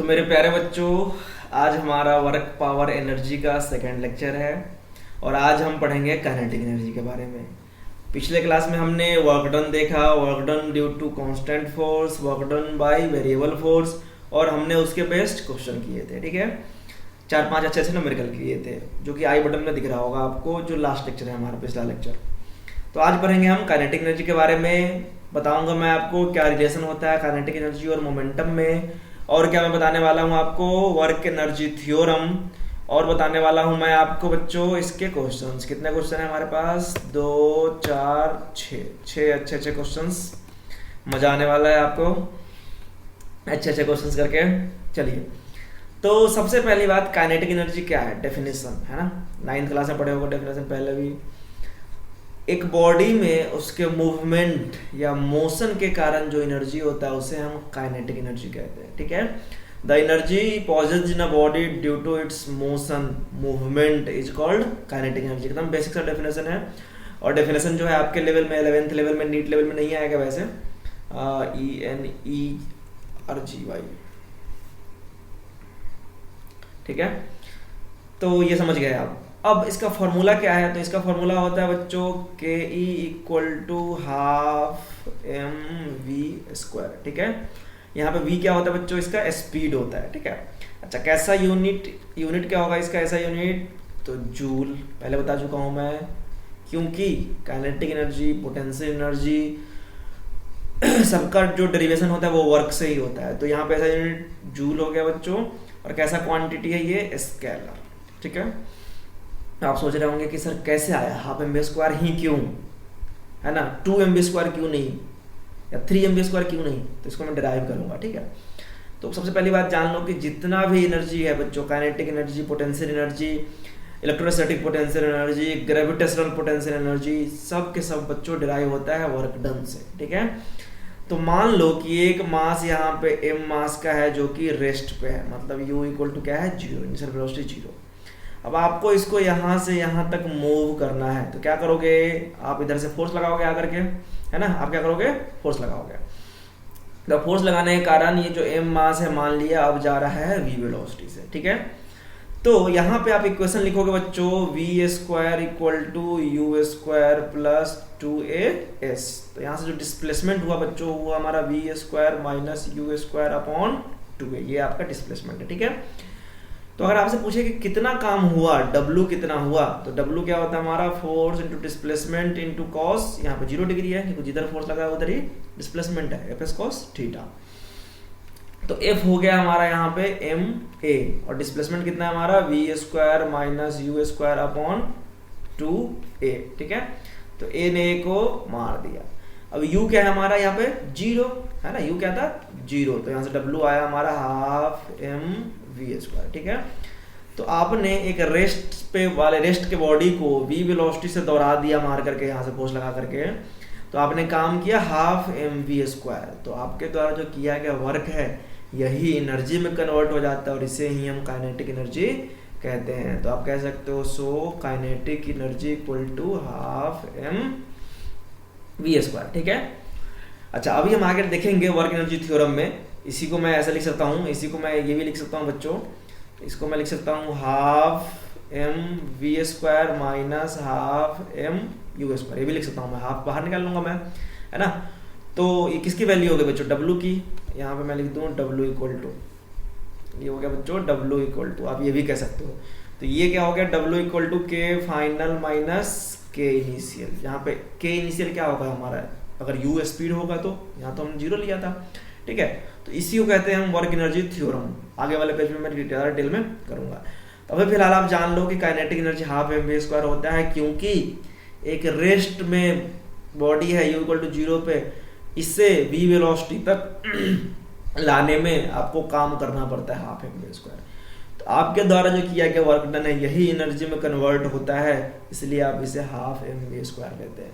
तो मेरे प्यारे बच्चों, आज हमारा वर्क पावर एनर्जी का सेकंड लेक्चर है और आज हम पढ़ेंगे काइनेटिक एनर्जी के बारे में। पिछले क्लास में हमने वर्क डन देखा, work done due to constant force, work done by variable force, और हमने उसके बेस्ड क्वेश्चन किए थे। ठीक है, 4-5 अच्छे अच्छे न्यूमेरिकल किए थे जो कि आई बटन में दिख रहा होगा आपको, जो लास्ट लेक्चर है हमारा, पिछला लेक्चर। तो आज पढ़ेंगे हम काइनेटिक एनर्जी के बारे में। बताऊंगा मैं आपको क्या रिलेशन होता है काइनेटिक एनर्जी और मोमेंटम में, और क्या मैं बताने वाला हूँ आपको वर्क एनर्जी थ्योरम, और बताने वाला हूँ मैं आपको बच्चों इसके क्वेश्चंस। कितने क्वेश्चन है हमारे पास? 2, 4, 6 अच्छे अच्छे क्वेश्चंस। मजा आने वाला है आपको अच्छे अच्छे क्वेश्चंस करके। चलिए, तो सबसे पहली बात, काइनेटिक एनर्जी क्या है? डेफिनेशन है ना, 9th क्लास में पढ़े होगा डेफिनेशन पहले भी। एक बॉडी में उसके मूवमेंट या मोशन के कारण जो एनर्जी होता है उसे हम काइनेटिक एनर्जी कहते हैं। ठीक है, the energy possessed in a body due to its motion movement is called kinetic energy. एकदम बेसिक सा डेफिनेशन है, और डेफिनेशन जो है आपके लेवल में 11th लेवल में, नीट लेवल में नहीं आएगा वैसे। ENERGY, ठीक है, तो ये समझ गए आप। अब इसका फॉर्मूला क्या है? तो इसका फॉर्मूला होता है बच्चों KE = ½ mv²। ठीक है, यहाँ पे v क्या होता है बच्चों? इसका स्पीड होता है। ठीक है, अच्छा, कैसा यूनिट क्या होगा इसका? ऐसा यूनिट तो जूल, पहले बता चुका हूँ मैं, क्योंकि काइनेटिक एनर्जी, पोटेंशियल एनर्जी सबका जो डेरिवेशन होता है वो वर्क से ही होता है। तो यहाँ पे ऐसा यूनिट जूल हो गया बच्चों, और कैसा क्वांटिटी है ये? स्केलर। ठीक है, आप सोच रहे होंगे कि सर कैसे आया ½ mv² ही क्यों, है ना, 2 mv² क्यों नहीं, या 3 mv² क्यों नहीं? तो इसको मैं डिराइव करूंगा। ठीक है, तो सबसे पहली बात जान लो कि जितना भी एनर्जी है बच्चों, kinetic energy, potential energy, electrostatic potential energy, gravitational potential energy, सब के सब बच्चों डिराइव होता है वर्क डन से। ठीक है, तो मान लो कि एक मास यहाँ पे m मास का है जो कि रेस्ट पे है, मतलब u = क्या है? 0, इनिशियल वेलोसिटी 0। अब आपको इसको यहाँ से यहाँ तक मूव करना है, तो क्या करोगे? आप इधर से फोर्स लगाओगे आकर के, है ना, आप क्या करोगे? फोर्स लगाओगे। तो फोर्स लगाने के कारण ये जो m मास है, मान लिया अब जा रहा है v वेलोसिटी से। ठीक है, तो यहाँ पे आप इक्वेशन लिखोगे बच्चों, v² = u² + 2as। तो यहाँ से जो डिस्प्लेसमेंट हुआ बच्चों वो हमारा v² - u² / 2a, ये आपका डिस्प्लेसमेंट है। ठीक है, तो अगर आपसे पूछे कि कितना काम हुआ, W कितना हुआ, तो W क्या होता है हमारा? Force into displacement into cos. यहाँ पे 0 डिग्री है क्योंकि जिधर फोर्स लगा है उधर ही डिस्प्लेसमेंट है, Fs cos थीटा। तो F हो गया हमारा यहाँ पे ma, और डिस्प्लेसमेंट कितना है हमारा? v² - u² / 2a। ठीक है, तो a ने a को मार दिया। अब u क्या है हमारा यहाँ पे? 0 है ना, u क्या था? 0। तो यहाँ से W आया हमारा ½ mv²। ठीक है, तो आपने एक रेस्ट पे वाले, रेस्ट के बॉडी को v वेलोसिटी से दौड़ा दिया मार करके, यहाँ से फोर्स लगा करके, तो आपने काम किया ½ mv²। तो आपके द्वारा जो किया गया वर्क है यही एनर्जी में कन्वर्ट हो जाता है, और इसे ही हम काइनेटिक एनर्जी कहते हैं। तो आप कह सकते हो सो काइनेटिक एनर्जी = ½ mv²। ठीक है, अच्छा, अभी हम आगे देखेंगे वर्क एनर्जी थ्योरम में। इसी को मैं ऐसा लिख सकता हूँ, इसी को मैं ये भी लिख सकता हूँ बच्चों, इसको मैं लिख सकता हूँ ½ mv² - ½ mu²। ये भी लिख सकता हूँ मैं, हाफ बाहर निकाल लूंगा मैं, है ना। तो ये किसकी वैल्यू हो गई बच्चों? W की। यहाँ पे मैं लिख दूँ W = ये हो गया बच्चों W = आप ये भी कह सकते हो। तो ये क्या हो गया? W = K final - K initial. यहाँ पे K इनिशियल क्या होगा हमारा? अगर U स्पीड होगा तो यहाँ तो हम 0 लिया था। ठीक है, तो इसी को कहते हैं हम वर्क एनर्जी थ्योरम। आगे वाले पेज में मैं डिटेल में करूंगा। तो अभी फिलहाल आप जान लो कि काइनेटिक एनर्जी ½ mv² होता है, क्योंकि एक रेस्ट में बॉडी है u = 0 पे, इससे v वेलोसिटी तक लाने में आपको काम करना पड़ता है ½ mv²। तो आपके द्वारा जो किया गया वर्क डन है यही एनर्जी में कन्वर्ट होता है, इसलिए आप इसे ½ mv² लेते हैं।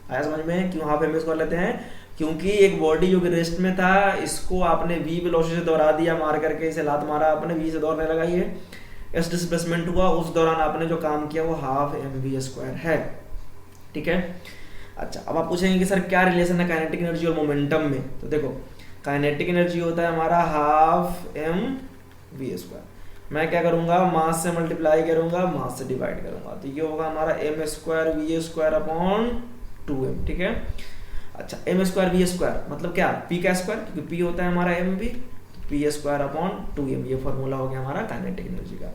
आया समझ में क्यों ½ mv² लेते हैं? क्योंकि एक बॉडी जो कि रेस्ट में था, इसको आपने v वेलोसिटी से दौड़ा दिया मार करके, इसे लात मारा आपने, v से दौड़ने लगा, ये एस डिस्प्लेसमेंट हुआ, उस दौरान आपने जो काम किया वो ½ mv² है। ठीक है, अच्छा, अब आप पूछेंगे कि सर क्या रिलेशन है काइनेटिक एनर्जी और मोमेंटम में? तो देखो, काइनेटिक एनर्जी होता है हमारा हाफ एम वी स्क्वायर। मैं क्या करूंगा, मास से मल्टीप्लाई करूंगा, मास से डिवाइड करूंगा, तो ये होगा हमारा m square v square upon 2m। ठीक है, अच्छा एम स्क्वायर वी स्क्वायर मतलब क्या, पी का स्क्वायर, क्योंकि पी होता है हमारा m v, p square upon 2m, ये फॉर्मूला हो गया हमारा काइनेटिक एनर्जी का।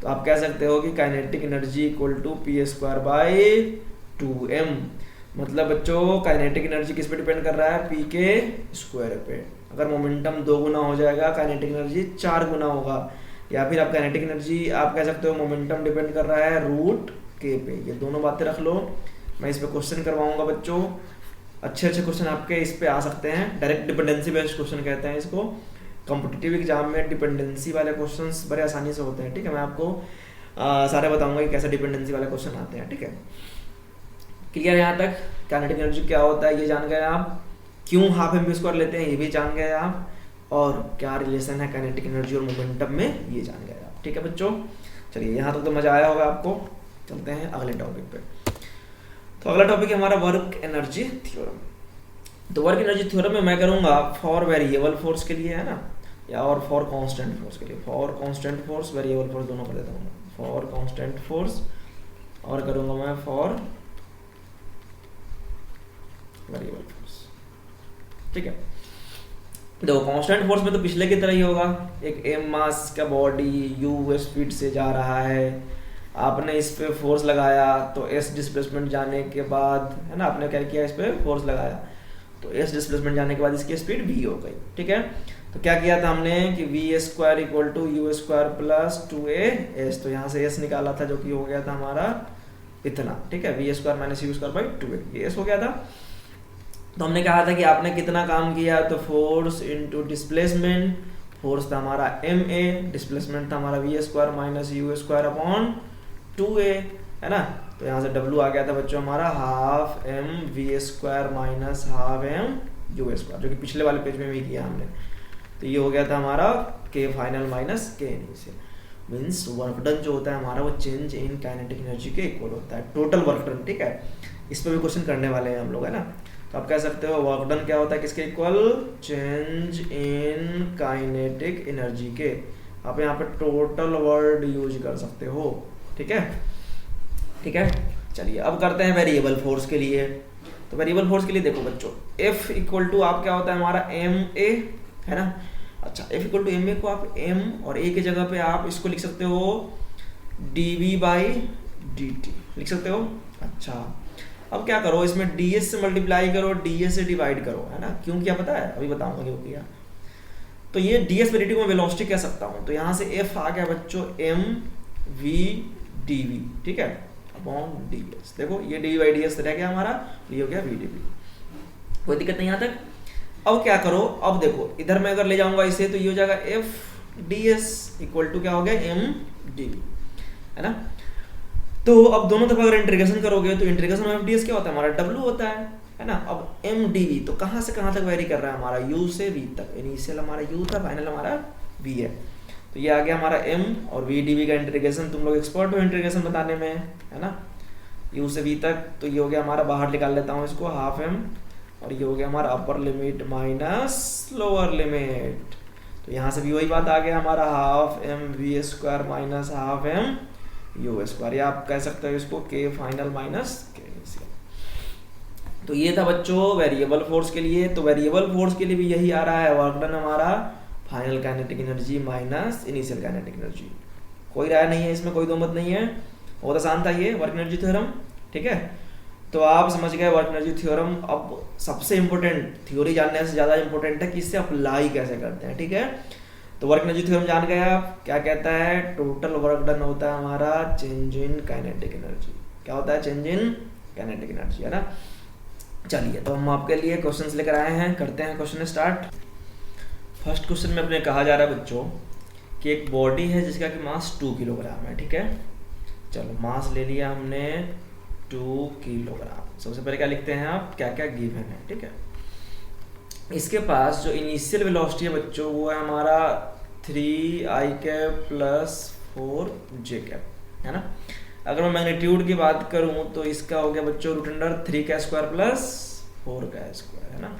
तो आप कह सकते हो कि kinetic energy equal to p square by 2m। मतलब बच्चों काइनेटिक एनर्जी किस पे डिपेंड कर रहा है, पी के स्क्वायर पे। अगर मोमेंटम 2 गुना हो जाएगा, काइनेटिक एनर्जी 4 गुना होगा। या फिर आप काइनेटिक एनर्जी आप कह सकते हो मोमेंटम डिपेंड कर रहा है रूट के पे। ये दोनों बातें रख लो, मैं इस पे क्वेश्चन करवाऊंगा बच्चों। अच्छे अच्छे क्वेश्चन आपके इस पे आ सकते हैं, डायरेक्ट डिपेंडेंसी बेस्ड क्वेश्चन कहते हैं इसको। कॉम्पिटिटिव एग्जाम में डिपेंडेंसी वाले क्वेश्चंस बड़े आसानी से होते हैं। ठीक है, मैं आपको सारे बताऊंगा कि कैसे डिपेंडेंसी वाले क्वेश्चन आते हैं। ठीक है, क्लियर यहाँ तक? काइनेटिक एनर्जी क्या होता है ये जान गए आप, क्यों हाफ एम वी स्क्वायर लेते हैं ये भी जान गए आप, और क्या रिलेशन है काइनेटिक एनर्जी और मोमेंटम में ये जान गए आप। ठीक है बच्चों, चलिए यहाँ तक तो मजा आया होगा आपको। चलते हैं अगले टॉपिक पे। तो अगला टॉपिक है हमारा वर्क एनर्जी थ्योरम। तो वर्क एनर्जी थ्योरम में मैं करूंगा फॉर वेरिएबल फोर्स के लिए, है ना, या और फॉर कांस्टेंट फोर्स के लिए। For constant force, variable force दोनों कर देता हूँ। फॉर कांस्टेंट फोर्स और करूंगा मैं फॉर वेरिएबल फोर्स। ठीक है, देखो कांस्टेंट फोर्स में तो पिछले की तरह ही होगा, एक एम मास का बॉडी यू स्पीड से जा रहा है, आपने इस पे फोर्स लगाया तो एस डिस्प्लेसमेंट जाने के बाद, है ना, आपने क्या किया, इस पे फोर्स लगाया तो एस डिस्प्लेसमेंट जाने के बाद इसकी स्पीड v हो गई। ठीक है, तो क्या किया था हमने कि v square equal to u square plus 2a, तो यहाँ से s निकाला था जो कि हो गया था हमारा इतना। ठीक है, v square minus u square by 2a, ये s हो गया था। तो हमने कहा था कि आपने कितना काम किया, तो फोर्स इनटू डिस्प्लेसमेंट, फोर्स था हमारा ma, डिस्प्लेसमेंट था हमारा v square minus u square upon 2a, है ना। तो यहाँ से w आ गया था बच्चों हमारा half m v square minus half m u square, जो कि पिछले वाले पेज में भी किया हमने। तो ये हो गया था हमारा k final minus k initial, means work done जो होता है हमारा वो चेंज इन काइनेटिक एनर्जी के इक्वल होता है, टोटल वर्क डन। ठीक है, इस पर भी क्वेश्चन करने वाले हैं हम लोग, है ना। तो आप कह सकते हो वर्क डन क्या होता है, किसके equal, change in kinetic energy के। आप यहाँ पे टोटल वर्ड यूज कर सकते हो। ठीक है, ठीक है, चलिए अब करते हैं वेरिएबल फोर्स के लिए। तो वेरिएबल फोर्स के लिए देखो बच्चों, F इक्वल टू आप क्या होता है हमारा ma, है ना। अच्छा F इक्वल टू ma को आप m और a की जगह पे आप इसको लिख सकते हो dv बाई dt लिख सकते हो। अच्छा अब क्या करो, इसमें ds से मल्टीप्लाई करो, ds से डिवाइड करो, है ना। क्यों किया पता है, अभी बताऊंगा क्यों किया। तो ये ds पे dt को मैं वेलोसिटी कह सकता हूँ, तो यहाँ से F आ गया बच्चों m v dv, ठीक है, अपॉन ds। देखो ये dv बाई ds रह गया हमारा, ये हो गया v dv, कोई दिक्कत नहीं यहाँ तक। अब क्या करो, अब देखो इधर मैं अगर ले जाऊंगा इसे तो ये हो जाएगा f ds इक्वल टू क्या हो गया m dv, है ना। तो अब दोनों तरफ अगर इंटीग्रेशन करोगे तो इंटीग्रेशन ऑफ ds क्या होता है हमारा w होता है ना। अब m dv तो कहाँ से कहाँ तक वेरी कर रहा है हमारा, u से v तक, इनिशियल हमारा u था, फाइनल हमारा v है। तो ये आ गया हमारा m और v dv का इंटीग्रेशन, तुम लोग एक्सपर्ट हो इंटीग्रेशन बताने में, है ना, u से v तक। तो ये हो गया हमारा, बाहर निकाल लेता हूँ इसको, हाफ m, और ये हो गया हमारा upper limit minus lower limit. तो यहाँ से भी वही बात आ गया हमारा, half m v square minus half m u square, या आप कह सकते हो इसको k final minus k initial. तो ये था बच्चों वेरिएबल फोर्स के लिए। तो वेरिएबल फोर्स के लिए भी यही आ रहा है, वर्क डन हमारा final kinetic energy minus initial kinetic energy. कोई राय नहीं है इसमें, कोई दो मत नहीं है, बहुत आसान था ये वर्क एनर्जी थ्योरम। ठीक है, तो आप समझ गए वर्क एनर्जी थ्योरम। अब सबसे इंपॉर्टेंट, थ्योरी जानने से ज्यादा इंपॉर्टेंट है कि इससे अप्लाई कैसे करते हैं। ठीक है, तो वर्क एनर्जी थ्योरम जान गए आप, क्या कहता है, टोटल वर्क डन होता है हमारा चेंज इन काइनेटिक एनर्जी। क्या होता है, चेंज इन काइनेटिक एनर्जी, है ना। चलिए तो हम आपके लिए क्वेश्चंस लेकर आए हैं, करते हैं क्वेश्चन स्टार्ट। फर्स्ट क्वेश्चन में अपने कहा जा रहा है बच्चों कि एक बॉडी है जिसका कि मास 2 किलोग्राम है। ठीक है, चलो मास ले लिया हमने 2 किलोग्राम। सबसे पहले क्या लिखते हैं आप, क्या क्या गिवन है। ठीक है, इसके पास जो इनिशियल वेलोसिटी है बच्चों वो है हमारा 3i cap plus 4j cap, है ना। अगर मैं मैग्नीट्यूड की बात करूं तो इसका हो गया बच्चों रूट अंडर 3 का स्क्वायर प्लस 4 का स्क्वायर, है ना।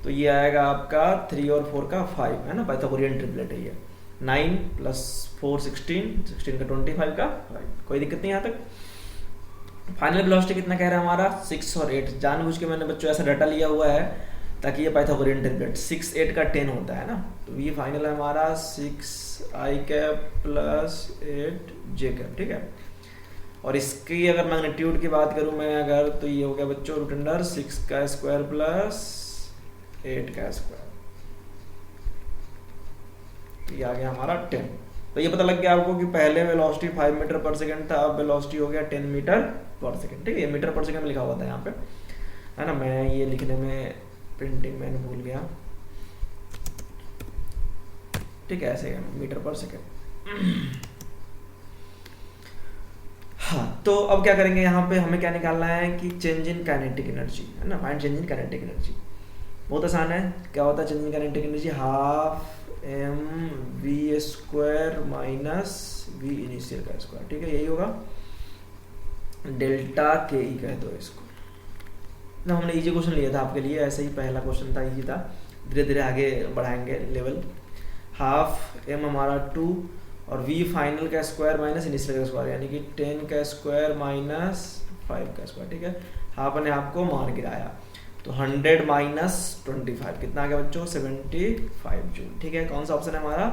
तो ये आएगा आपका 3 और 4 का 5 है ना, पाइथागोरियन ट्रिपलेट है ये। 9 + 4 16, 16 का 25 का 5, कोई दिक्कत नहीं यहाँ तक। फाइनल वेलोसिटी कितना कह रहा है हमारा 6 और 8। जानबूझ के मैंने बच्चों ऐसा डाटा लिया हुआ है ताकि ये पाइथागोरियन ट्रिपलेट 6 8 का 10 होता है ना। तो ये फाइनल है हमारा 6i कैप + 8j कैप, ठीक है। और इसकी अगर मैग्नीट्यूड की बात करूं मैं अगर, तो ये हो गया बच्चों √6 का स्क्वायर + 8 का स्क्वायर, तो ये आ गया हमारा 10। तो ये पता लग गया आपको कि पहले वेलोसिटी 5 मीटर पर सेकंड था, अब वेलोसिटी हो गया 10 मीटर पर सेकंड, ठीक है। ये मीटर पर सेकंड में लिखा हुआ था यहाँ पे, है ना। मैं ये लिखने में प्रिंटिंग मैंने भूल गया, ठीक है, ऐसे मीटर पर सेकंड। हाँ, तो अब क्या करेंगे यहाँ पे, हमें क्या निकालना है कि चेंज इन काइनेटिक एनर्जी, है ना। Find change in kinetic energy, बहुत आसान है। क्या होता है change in kinetic energy, 12mv² - v initial का स्क्वायर, ठीक है, यही होगा। डेल्टा के ई कह दो इसको ना। हमने इजी क्वेश्चन लिया था आपके लिए, ऐसे ही पहला क्वेश्चन था, इजी था। धीरे धीरे आगे बढ़ाएंगे लेवल। 12m हमारा 2 और v फाइनल का स्क्वायर माइनस इनिशियल का स्क्वायर, यानी कि 10 का स्क्वायर - 5 का स्क्वायर, ठीक है। हाफ ने आपको मार गिराया, तो 100 - 25 कितना आ गया बच्चों 75 जूल, ठीक है। कौन सा ऑप्शन है हमारा,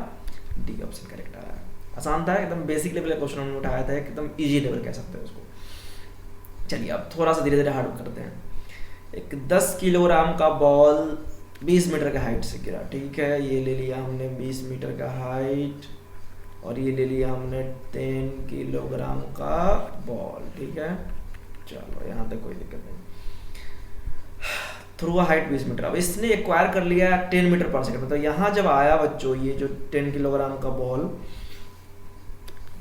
डी ऑप्शन करेक्ट आ रहा है। आसान था, एकदम बेसिक लेवल का क्वेश्चन हमने उठाया था, एकदम इजी लेवल कह सकते हैं उसको। चलिए अब थोड़ा सा धीरे धीरे हार्ड करते हैं। एक 10 किलोग्राम का बॉल 20 मीटर का हाइट से गिरा, ठीक है। ये ले लिया हमने 20 मीटर का हाइट, और ये ले लिया हमने 10 किलोग्राम का बॉल, ठीक है। चलो यहाँ तक कोई दिक्कत नहीं। थ्रू हाइट 20 मीटर, अब इसने एक्वायर कर लिया 10 मीटर पर सेकंड, मतलब यहाँ जब आया बच्चों ये जो 10 किलोग्राम का बॉल,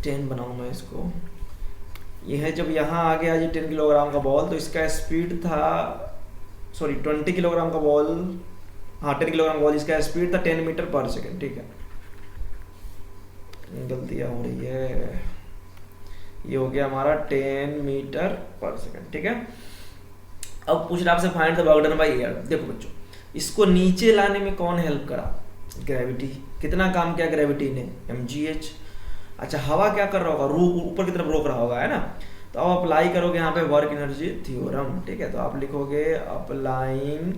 10 बनाऊँ मैं इसको, ये है जब यहाँ आ गया ये 10 किलोग्राम का बॉल, तो इसका स्पीड था, सॉरी 20 किलोग्राम का बॉल, हाँ 10 किलोग्राम बॉल, इसका स्पीड था 10 मीटर पर सेकंड, ठीक है। गलतियाँ हो रही है, ये हो गया हमारा 10 मीटर पर सेकंड, ठीक है। अब पूछ रहा आपसे find the work done by air. देखो बच्चों, इसको नीचे लाने में कौन हेल्प करा, ग्रेविटी। कितना काम किया ग्रेविटी ने, mgh। अच्छा, हवा क्या कर रहा होगा, ऊपर की तरफ रोक रहा होगा, है ना। तो अब अप्लाई करोगे यहाँ पे वर्क एनर्जी थ्योरम, ठीक है। तो आप लिखोगे अप्लाइंग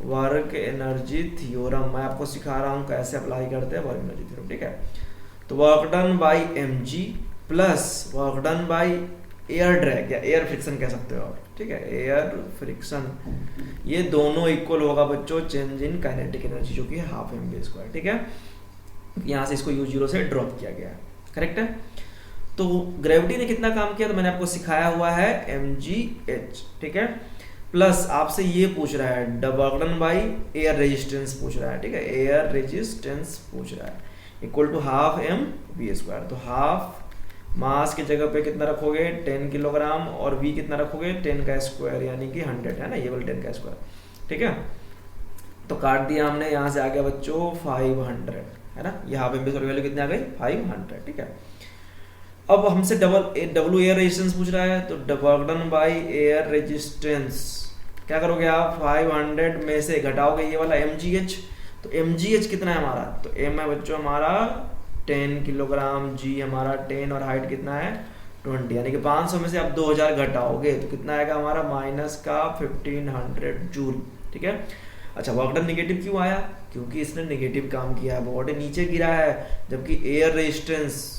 वर्क एनर्जी थ्योरम। मैं आपको सिखा रहा हूँ कैसे अप्लाई करते हैं वर्क एनर्जी थ्योरम, ठीक है। तो work done by mg plus work done by air drag या एयर फ्रिक्शन कह सकते हो आप, ठीक है, एयर फ्रिक्शन, ये दोनों इक्वल होगा बच्चों चेंज इन काइनेटिक एनर्जी, जो कि 12mv², ठीक है। यहाँ से इसको u0 से ड्रॉप किया गया है, करेक्ट है। तो ग्रेविटी ने कितना काम किया, तो मैंने आपको सिखाया हुआ है mgh, ठीक है। प्लस आपसे ये पूछ रहा है work done by air resistance पूछ रहा है, ठीक है, एयर रेजिस्टेंस पूछ रहा है, इक्वल टू 12mv²। तो हाफ मास की जगह पे कितना रखोगे 10 किलोग्राम, और v कितना रखोगे 10 का स्क्वायर, यानी कि 100, है ना, ये वाला 10 का स्क्वायर, ठीक है। तो काट दिया हमने, यहाँ से आ गया बच्चों 500, है ना। ये हाफ mv² वैल्यू कितनी आ गई 500, ठीक है। अब हमसे डब्ल्यू एयर रेजिस्टेंस पूछ रहा है, तो work done by air resistance क्या करोगे आप, 500 में से घटाओगे ये वाला mgh। तो mgh कितना है हमारा, तो m है बच्चों हमारा 10 किलोग्राम, g हमारा 10, और हाइट कितना है 20, यानी कि 500 में से आप 2000 घटाओगे तो कितना आएगा हमारा माइनस का 1500 जूल, ठीक है। अच्छा, वर्क डन निगेटिव क्यों आया, क्योंकि इसने निगेटिव काम किया है, बॉडी नीचे गिरा है, जबकि air resistance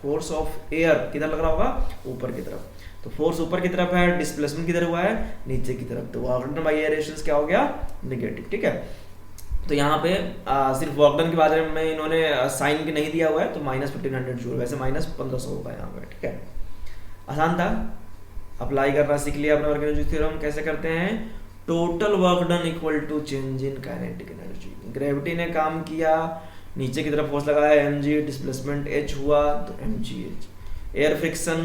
force of air किधर लग रहा होगा, ऊपर की तरफ। तो फोर्स ऊपर की तरफ है, डिस्प्लेसमेंट किधर हुआ है, नीचे की तरफ। तो work done by air resistance क्या हो गया, नेगेटिव, ठीक है। तो यहाँ पे सिर्फ वर्क डन के बारे में इन्होंने साइन नहीं दिया हुआ है, तो -1500 जूल, वैसे -1500 होगा यहाँ पे, ठीक है। आसान था, अप्लाई करना सीख लिया अपने वर्क एनर्जी थ्योरम। कैसे करते हैं, total work done equal to change in kinetic energy. Gravity ने काम किया, नीचे की तरफ फोर्स लगाया mg, डिस्प्लेसमेंट h हुआ तो mgh। एयर फ्रिक्शन,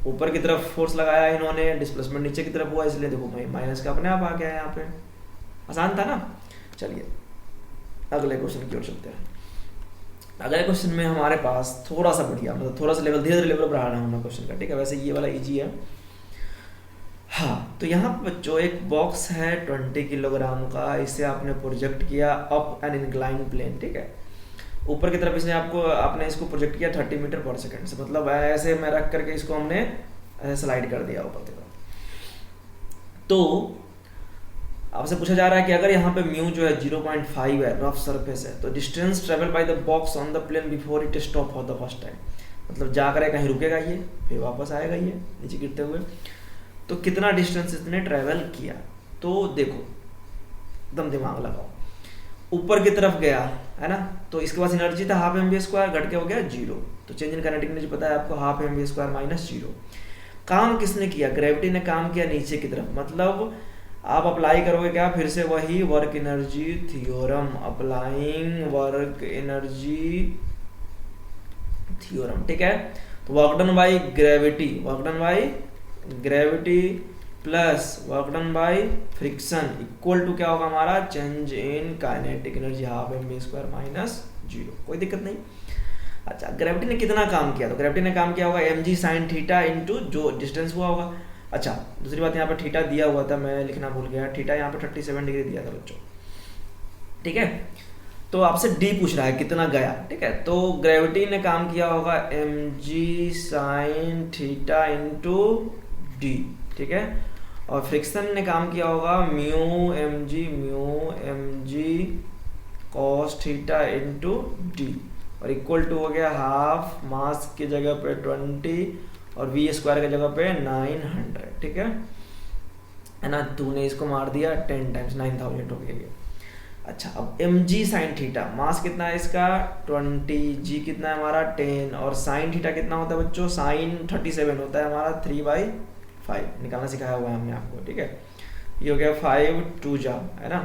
ऊपर की तरफ फोर्स लगाया इन्होंने, डिस्प्लेसमेंट नीचे की तरफ हुआ, इसलिए देखो माइनस का अपने आप आ गया यहाँ पे। आसान था ना। चलिए अगले क्वेश्चन की ओर चलते हैं। अगले क्वेश्चन में हमारे पास थोड़ा सा बढ़िया, मतलब थोड़ा सा लेवल, धीरे धीरे लेवल बढ़ा रहा हूँ मैं क्वेश्चन का, ठीक है। वैसे ये वाला इजी है। हाँ, तो यहाँ पे बच्चों एक बॉक्स है 20 किलोग्राम का, इसे आपने प्रोजेक्ट किया अप एन इंक्लाइन प्लेन, ठीक है। ऊपर की तरफ इसने आपने इसको प्रोजेक्ट किया 30 मीटर पर सेकंड से, मतलब ऐसे में रख करके इसको हमने ऐसे स्लाइड कर दिया ऊपर की तरफ। तो आपसे पूछा जा रहा है कि अगर यहाँ पे म्यू जो है 0.5 है, रफ सरफेस है, तो distance travel by the box on the plane before it stop for the first time, मतलब जाकर कहीं रुकेगा ये, फिर वापस आएगा ये नीचे गिरते हुए, तो कितना डिस्टेंस इसने ट्रेवल किया। तो देखो एकदम दिमाग लगाओ, ऊपर की तरफ गया है ना, तो इसके पास एनर्जी था हाफ mv², घट के हो गया 0, तो चेंज इन काइनेटिक एनर्जी पता है आपको, हाफ mv² माइनस 0। काम किसने किया, ग्रेविटी ने काम किया नीचे की तरफ, मतलब आप अप्लाई करोगे क्या, फिर से वही work energy theorem, applying work energy theorem, ठीक है। तो work done by gravity, work done by gravity plus work done by friction equal to क्या होगा हमारा, change in kinetic energy half mv² minus 0, कोई दिक्कत नहीं। अच्छा, ग्रेविटी ने कितना काम किया, तो ग्रेविटी ने काम किया होगा mg sin थीटा इंटू जो डिस्टेंस हुआ होगा। अच्छा, दूसरी बात यहाँ पे थीटा दिया हुआ था, मैं लिखना भूल गया, थीटा यहाँ पे 37 डिग्री दिया था बच्चों, ठीक है। तो आपसे डी पूछ रहा है कितना गया, ठीक है। तो ग्रेविटी ने काम किया होगा mg sin theta into D, ठीक है। और फ्रिक्शन ने काम किया होगा mu mg cos theta into D, और इक्वल टू हो गया हाफ मास की जगह पे 20 और v² की जगह पे 900, ठीक है ना। तूने इसको मार दिया 10 टाइम्स, 9000 हो गया ये। अच्छा, अब mg sin थीटा, मास कितना है इसका 20, g कितना है हमारा 10, और sin थीटा कितना होता है बच्चों, sin 37 होता है हमारा 3/5, निकालना सिखाया हुआ है हमने आपको, ठीक है। ये हो गया 5 2 जा, है ना,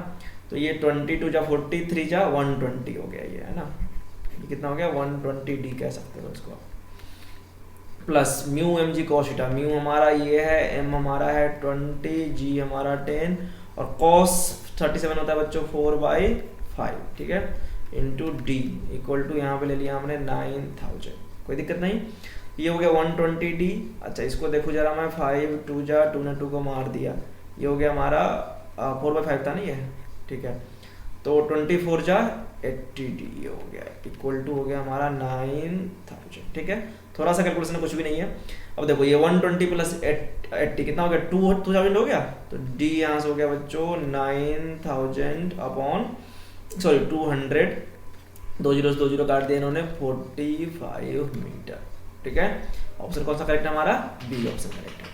तो ये 20 2 जा 40, 3 जा 120 हो गया ये, है ना। ये कितना हो गया 120 डी कह सकते हो इसको, plus mu mg cos theta, mu हमारा ये है, m हमारा है 20, g हमारा 10, और cos 37 होता है बच्चों 4/5, ठीक है, इंटू डी इक्वल टू यहाँ पे ले लिया हमने 9000, कोई दिक्कत नहीं। ये हो गया 120 डी। अच्छा, इसको देखो जरा मैं, 5 2 जा 2 ने 2 को मार दिया, ये हो गया हमारा 4/5 था नहीं है, ठीक है। तो 24 जा 80 डी ये हो गया, इक्वल टू हो गया हमारा 9000, ठीक है। थोड़ा सा कैलकुलेशन कुछ भी नहीं है। अब देखो ये 120 प्लस 80 कितना हो गया, 2000 हो गया, तो डी यहाँ से हो गया बच्चों 9000 अपॉन 200, 2 जीरो काट दिया इन्होंने, 45 मीटर, ठीक है। ऑप्शन कौन सा करेक्ट है हमारा, बी ऑप्शन करेक्ट है।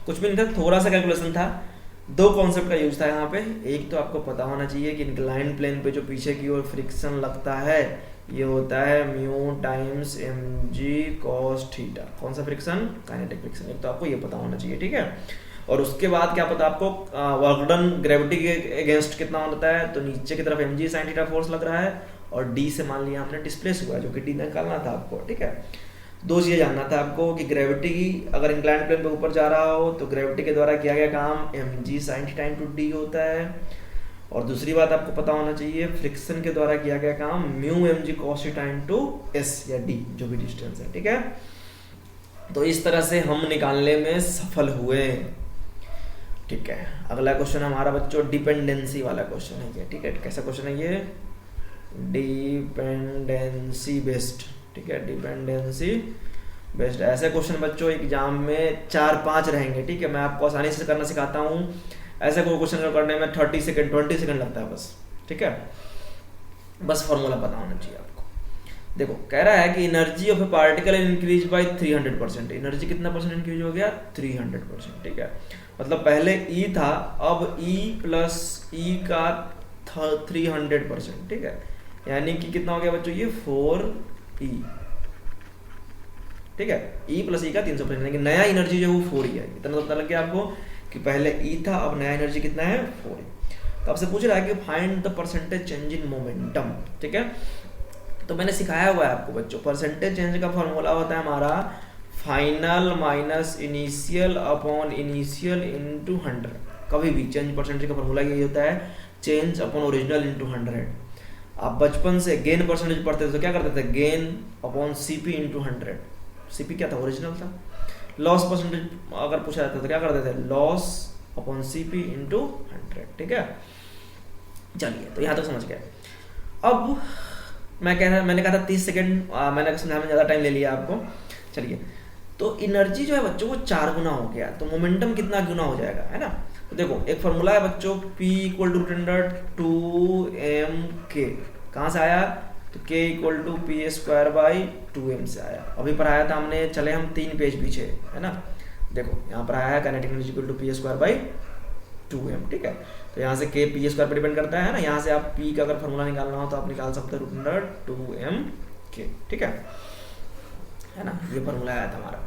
कुछ भी नहीं था, थोड़ा सा कैलकुलेशन था, दो कॉन्सेप्ट का यूज था यहाँ पे। एक तो आपको पता होना चाहिए कि इंक्लाइन प्लेन पे जो पीछे की ओर फ्रिक्शन लगता है ये होता है mu times mg cos theta, कौन सा फ्रिक्शन, काइनेटिक फ्रिक्शन, एक तो आपको ये पता होना चाहिए, ठीक है। और उसके बाद क्या पता आपको वर्क डन ग्रेविटी के अगेंस्ट कितना होता है, तो नीचे की तरफ mg sin थीटा फोर्स लग रहा है, और d से मान लिया हमने डिस्प्लेस हुआ है, जो कि d निकालना था आपको, ठीक है। दो चीज़ें जानना था आपको कि ग्रेविटी अगर इंक्लाइन प्लेन पे ऊपर जा रहा हो तो ग्रेविटी के द्वारा किया गया काम mg sin theta into D होता है, और दूसरी बात आपको पता होना चाहिए फ्रिक्शन के द्वारा किया गया काम mu mg cos theta into S या डी, जो भी डिस्टेंस है, ठीक है। तो इस तरह से हम निकालने में सफल हुए, ठीक है। अगला क्वेश्चन हमारा बच्चों डिपेंडेंसी वाला क्वेश्चन है ये, ठीक है। कैसा क्वेश्चन है ये, डिपेंडेंसी बेस्ड, ठीक है, डिपेंडेंसी बेस्ड। ऐसे क्वेश्चन बच्चों एग्जाम में 4-5 रहेंगे, ठीक है। मैं आपको आसानी से करना सिखाता हूँ, ऐसे कोई क्वेश्चन करने में 30 सेकंड 20 सेकंड लगता है बस, ठीक है। बस फॉर्मूला पता होना चाहिए आपको। देखो कह रहा है कि energy of A particle increase by 300%, energy कितना परसेंट इंक्रीज हो गया 300%, ठीक है। मतलब पहले E था, अब E प्लस E का 300%, ठीक है। यानी कि कितना हो गया बच्चों ये 4E, ठीक है। E प्लस E का 300%, यानी कि नया एनर्जी जो है वो 4E है। इतना तो पता लग गया आपको कि पहले E था, अब नया एनर्जी कितना है 4E। तो आपसे पूछ रहा है कि find the percentage change in momentum, ठीक है। तो मैंने सिखाया हुआ है आपको बच्चों, परसेंटेज चेंज का फॉर्मूला होता है हमारा final minus initial upon initial into 100। कभी भी चेंज परसेंटेज का फॉर्मूला यही होता है, चेंज अपॉन ओरिजिनल इंटू 100। आप बचपन से गेन परसेंटेज पढ़ते थे तो क्या करते थे, gain upon CP into 100। CP क्या था, ओरिजिनल था। लॉस परसेंटेज अगर पूछा जाता तो क्या कर देते, लॉस अपॉन सीपी इंटू 100, ठीक है। चलिए तो यहाँ तक समझ गए। अब मैंने कहा था 30 सेकेंड, मैंने समझाने में ज़्यादा टाइम ले लिया आपको। चलिए तो एनर्जी जो है बच्चों वो 4 गुना हो गया, तो मोमेंटम कितना गुना हो जाएगा, है ना। तो देखो एक फॉर्मूला है बच्चों, P इक्वल टू √2 2mk, कहाँ से आया, तो K इक्वल टू p²/2m से आया। अभी पढ़ाया था हमने, चले हम 3 पेज पीछे, है ना। देखो यहाँ पर आया है kinetic energy equal to p²/2m, ठीक है। तो यहाँ से K p² पर डिपेंड करता है ना, यहाँ से आप P का अगर फॉर्मूला निकालना हो तो आप निकाल सकते हो √2mk, ठीक है ना। ये फॉर्मूला आया था हमारा।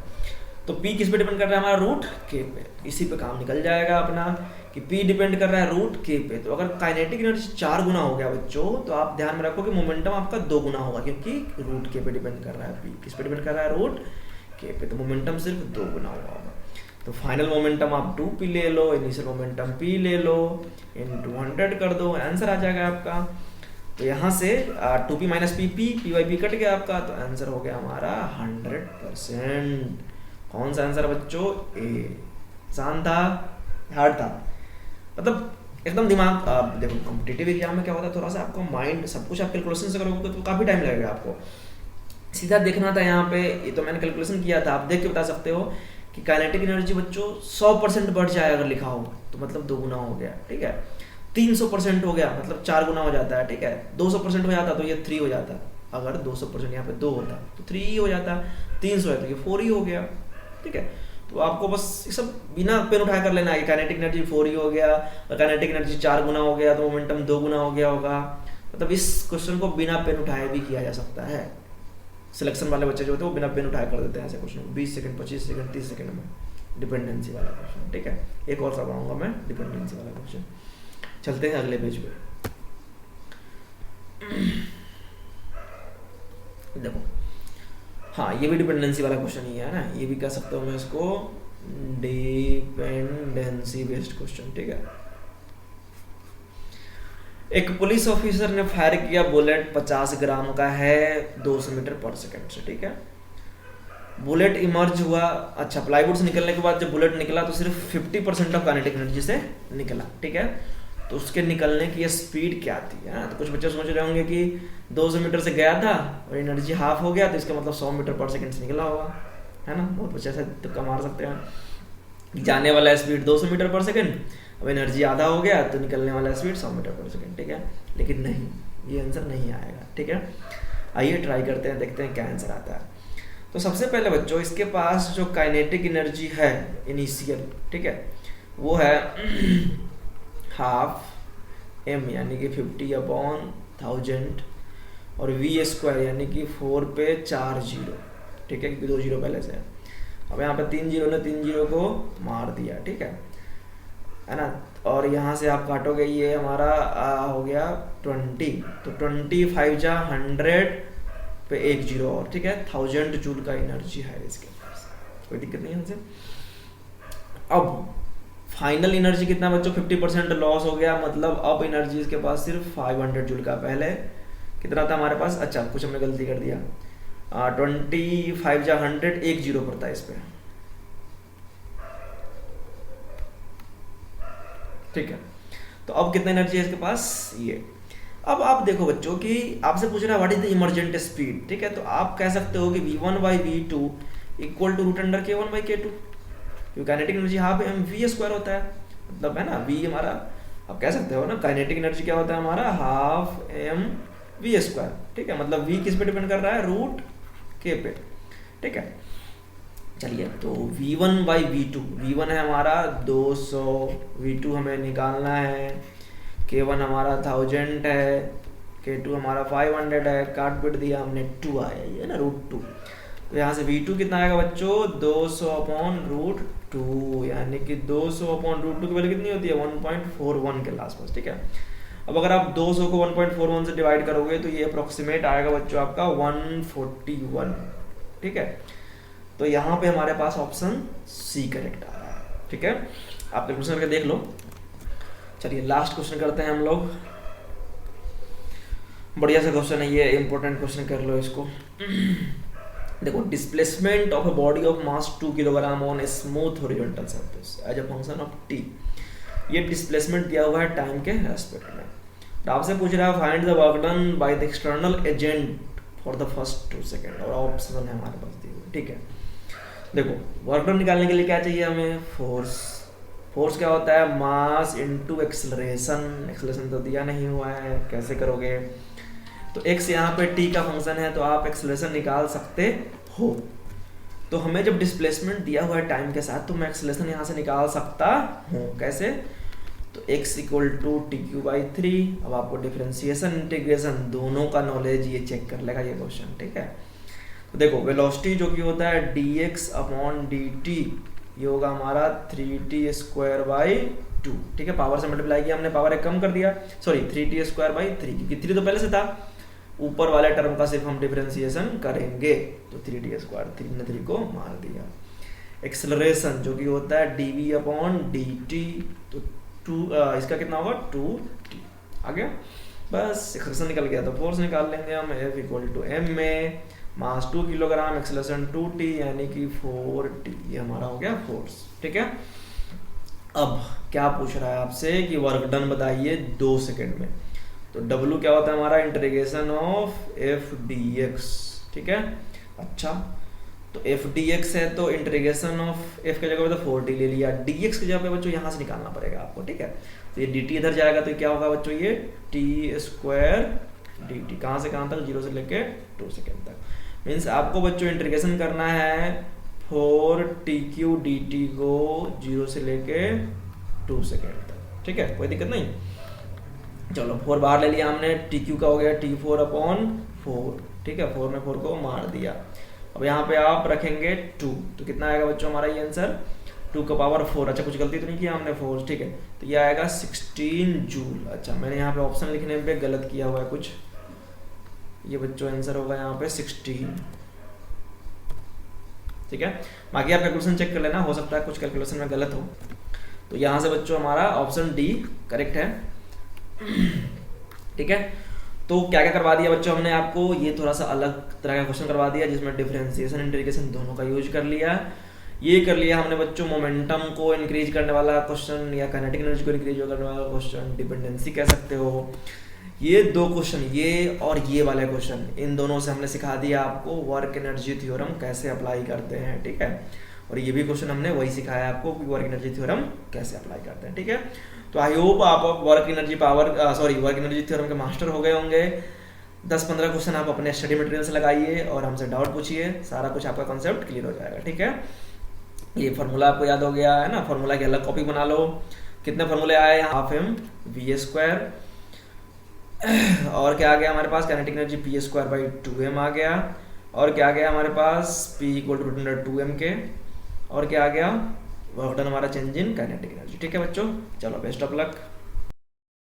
तो P किस पे डिपेंड कर रहा है, हमारा √k पे, इसी पे काम निकल जाएगा अपना कि P डिपेंड कर रहा है √k पे। तो अगर काइनेटिक एनर्जी 4 गुना हो गया बच्चों, तो आप ध्यान में रखो कि मोमेंटम आपका 2 गुना होगा, क्योंकि √k पे डिपेंड कर रहा है। P किस पे डिपेंड कर रहा है, √k पे, तो मोमेंटम सिर्फ 2 गुना होगा। तो फाइनल मोमेंटम आप 2p ले लो, इनिशियल मोमेंटम p ले लो, इन 200 कर दो, आंसर आ जाएगा आपका। तो यहाँ से 2p - pp, p/p कट गया आपका, तो आंसर हो गया हमारा 100%। कौन सा आंसर बच्चों, ए। आसान था, हार्ड था, मतलब एकदम दिमाग। देखो कॉम्पिटिटिव एग्जाम में क्या होता है, थोड़ा सा आपको माइंड, सब कुछ आप कैलकुलेशन से करोगे तो काफ़ी टाइम लगेगा आपको। सीधा देखना था यहाँ पे, ये तो मैंने कैलकुलेशन किया था, आप देख के बता सकते हो कि काइनेटिक एनर्जी बच्चों 100% बढ़ जाए अगर लिखा हो तो मतलब 2 गुना हो गया, ठीक है। 300% हो गया मतलब 4 गुना हो जाता है, ठीक है। 200% हो जाता तो ये 3 हो जाता, अगर 200% यहाँ पे 2 होता तो 3 ही हो जाता, 300 है तो ये 4 ही हो गया, ठीक है। तो आपको बस ये सब बिना पेन उठाए कर लेना है कि काइनेटिक एनर्जी 4 ही हो गया, और काइनेटिक एनर्जी 4 गुना हो गया तो मोमेंटम 2 गुना हो गया होगा। मतलब इस क्वेश्चन को बिना पेन उठाए भी किया जा सकता है। सिलेक्शन वाले बच्चे जो होते हैं वो बिना पेन उठाए कर देते हैं ऐसे क्वेश्चन, 20 सेकंड, 25 सेकंड, 30 सेकंड में। डिपेंडेंसी वाला क्वेश्चन, ठीक है। एक और सा बनाऊंगा मैं डिपेंडेंसी वाला क्वेश्चन। चलते हैं अगले पेज पे। देखो हाँ, ये भी डिपेंडेंसी वाला क्वेश्चन ही है ना, ये भी कह सकता हूँ मैं इसको डिपेंडेंसी बेस्ड क्वेश्चन, ठीक है। एक पुलिस ऑफिसर ने फायर किया बुलेट 50 ग्राम का है 200 मीटर पर सेकंड से, ठीक है। बुलेट इमर्ज हुआ, अच्छा प्लाईवुड से निकलने के बाद जब बुलेट निकला तो सिर्फ 50% ऑफ काइनेटिक एनर्जी से निकला, ठीक है। तो उसके निकलने की स्पीड क्या थी, है? तो कुछ बच्चे सोच रहे होंगे कि 200 मीटर से गया था और एनर्जी हाफ हो गया तो इसका मतलब 100 मीटर पर सेकंड से निकला होगा, है ना। बहुत बच्चे ऐसे तुक्का मार सकते हैं। जाने वाला स्पीड 200 मीटर पर सेकंड, अब एनर्जी आधा हो गया तो निकलने वाला स्पीड 100 मीटर पर सेकंड, ठीक है। लेकिन नहीं, ये आंसर नहीं आएगा, ठीक है। आइए ट्राई करते हैं, देखते हैं क्या आंसर आता है। तो सबसे पहले बच्चों इसके पास जो काइनेटिक एनर्जी है इनिशियल, ठीक है, वो है हाफ m यानी कि 50/1000 और v² यानी कि 4 पे 4 जीरो, ठीक है, क्योंकि 2 जीरो पहले से है। अब यहाँ पे 3 जीरो ने 3 जीरो को मार दिया, ठीक है ना। और यहाँ से आप काटोगे, ये हमारा हो गया 20, तो 25 जा 100 पे 1 जीरो और, ठीक है। 1000 जूल का एनर्जी है इसके पास, कोई दिक्कत नहीं है हमसे। अब फाइनल एनर्जी कितना बच्चों, 50% लॉस हो गया, मतलब अब एनर्जी इसके पास सिर्फ 500 जूल का। पहले कितना था हमारे पास, अच्छा कुछ हमने गलती कर दिया, 25 जा 100 1 जीरो पड़ता है इस पे, ठीक है। तो अब कितना एनर्जी है इसके पास, ये। अब आप देखो बच्चों कि आपसे पूछ रहा है what is the emergent speed, ठीक है। तो आप कह सकते हो कि v1/v2 इक्वल टू √k1/k2, क्योंकि काइनेटिक एनर्जी हाफ mv² होता है, मतलब है ना। v हमारा, आप कह सकते हो ना काइनेटिक एनर्जी क्या होता है हमारा, हाफ mv², ठीक है। मतलब v किस पे डिपेंड कर रहा है, √k पे, ठीक है। चलिए तो v1/v2, v1 है हमारा 200, v2 हमें निकालना है, k1 हमारा 1000 है, k2 हमारा 500 है, काट पीट दिया हमने, 2 आया ये ना √2। तो यहाँ से v2 कितना आएगा बच्चों, 200/√2, यानी कि 200/√2 की वैल्यू कितनी होती है, 1.41 के आसपास, ठीक है। अब अगर आप 200 को 1.41 से डिवाइड करोगे तो ये अप्रोक्सीमेट आएगा बच्चों आपका 141, ठीक है। तो यहाँ पे हमारे पास ऑप्शन सी करेक्ट आ रहा है, ठीक है। आप क्वेश्चन करके देख लो। चलिए लास्ट क्वेश्चन करते हैं हम लोग, बढ़िया सा क्वेश्चन है ये, इंपॉर्टेंट क्वेश्चन, कर लो इसको। देखो displacement of a body of mass 2 kilogram on a smooth horizontal surface as a function of t. ये डिस्प्लेसमेंट दिया हुआ है टाइम के रेस्पेक्ट में। तो आपसे पूछ रहा है find the work done by the external agent for the first 2 second, और ऑप्शन है हमारे पास दिए हुए, ठीक है। देखो वर्क डन निकालने के लिए क्या चाहिए हमें, फोर्स। फोर्स क्या होता है, मास इनटू एक्सेलरेशन। एक्सेलरेशन तो दिया नहीं हुआ है, कैसे करोगे, तो x यहाँ पे t का फंक्शन है तो आप एक्सेलरेशन निकाल सकते हो। तो हमें जब डिस्प्लेसमेंट दिया हुआ है टाइम के साथ तो मैं एक्सेलरेशन यहाँ से निकाल सकता हूँ, कैसे, तो x इक्वल टू t³/3। अब आपको डिफरेंशिएशन इंटीग्रेशन दोनों का नॉलेज ये चेक कर लेगा ये क्वेश्चन, ठीक है। तो देखो वेलोसिटी जो कि होता है dx/dt, ये होगा हमारा 3t²/2, ठीक है। पावर से मल्टीप्लाई किया हमने, पावर एक कम कर दिया, सॉरी 3t²/3, क्योंकि 3 तो पहले से था, ऊपर वाले टर्म का सिर्फ हम डिफरेंशिएशन करेंगे, तो 3t², 3 ने 3 को मार दिया। एक्सेलरेशन जो कि होता है dv/dt, तो 2 इसका कितना होगा 2t आ गया, बस एक्सेलरेशन निकल गया। तो फोर्स निकाल लेंगे हम, F इक्वल टू m में मास 2 किलोग्राम, एक्सेलरेशन 2t यानी कि 4t, ये हमारा हो गया फोर्स, ठीक है। अब क्या पूछ रहा है आपसे कि वर्क डन बताइए 2 सेकेंड में, तो W क्या होता है हमारा, इंटीग्रेशन ऑफ f dx, ठीक है। अच्छा तो f dx है तो इंटीग्रेशन ऑफ f की जगह पे तो 4t ले लिया, dx की जगह पे बच्चों यहाँ से निकालना पड़ेगा आपको, ठीक है। तो ये dt इधर जाएगा तो क्या होगा बच्चों, ये t² dt, कहाँ से कहाँ तक, 0 से लेके 2 सेकेंड तक। मीन्स आपको बच्चों इंटीग्रेशन करना है 4t³ dt को 0 से लेके 2 सेकेंड तक, ठीक है, कोई दिक्कत नहीं। चलो 4 बाहर ले लिया हमने, tq का हो गया t4/4, ठीक है, 4 में 4 को मार दिया। अब यहाँ पे आप रखेंगे 2, तो कितना आएगा बच्चों हमारा ये आंसर, 2 का पावर 4। अच्छा कुछ गलती तो नहीं किया हमने, फोर्स, ठीक है, तो ये आएगा 16 जूल। अच्छा मैंने यहाँ पे ऑप्शन लिखने पे गलत किया हुआ है कुछ, ये बच्चों आंसर होगा यहाँ पे 16, ठीक है। बाकी आप कैलकुलेशन चेक कर लेना, हो सकता है कुछ कैलकुलेशन में गलत हो। तो यहाँ से बच्चों हमारा ऑप्शन डी करेक्ट है, ठीक है। तो क्या क्या करवा दिया बच्चों हमने आपको, ये थोड़ा सा अलग तरह का क्वेश्चन करवा दिया जिसमें डिफरेंशिएशन इंटीग्रेशन दोनों का यूज कर लिया। ये कर लिया हमने बच्चों मोमेंटम को इंक्रीज करने वाला क्वेश्चन या काइनेटिक एनर्जी को इंक्रीज करने वाला क्वेश्चन, डिपेंडेंसी कह सकते हो। ये 2 क्वेश्चन, ये और ये वाले क्वेश्चन, इन दोनों से हमने सिखा दिया आपको वर्क एनर्जी थ्योरम कैसे अप्लाई करते हैं, ठीक है। और ये भी क्वेश्चन हमने वही सिखाया आपको कि वर्क एनर्जी थ्योरम कैसे अप्लाई करते हैं, ठीक है। तो आई होप आप वर्क एनर्जी थ्योरम के मास्टर हो गए होंगे। 10-15 क्वेश्चन आप अपने स्टडी मटेरियल से लगाइए और हमसे डाउट पूछिए, सारा कुछ आपका कॉन्सेप्ट क्लियर हो जाएगा, ठीक है। ये फार्मूला आपको याद हो गया है ना, फार्मूला की अलग कॉपी बना लो। कितने फार्मूले आए, 12m v², और क्या आ गया हमारे पास, काइनेटिक एनर्जी p²/2m आ गया, और क्या आ गया हमारे पास p = √2m के, और क्या आ गया वर्क डन हमारा चेंज इन काइनेटिक एनर्जी, ठीक है बच्चों। चलो बेस्ट ऑफ लक।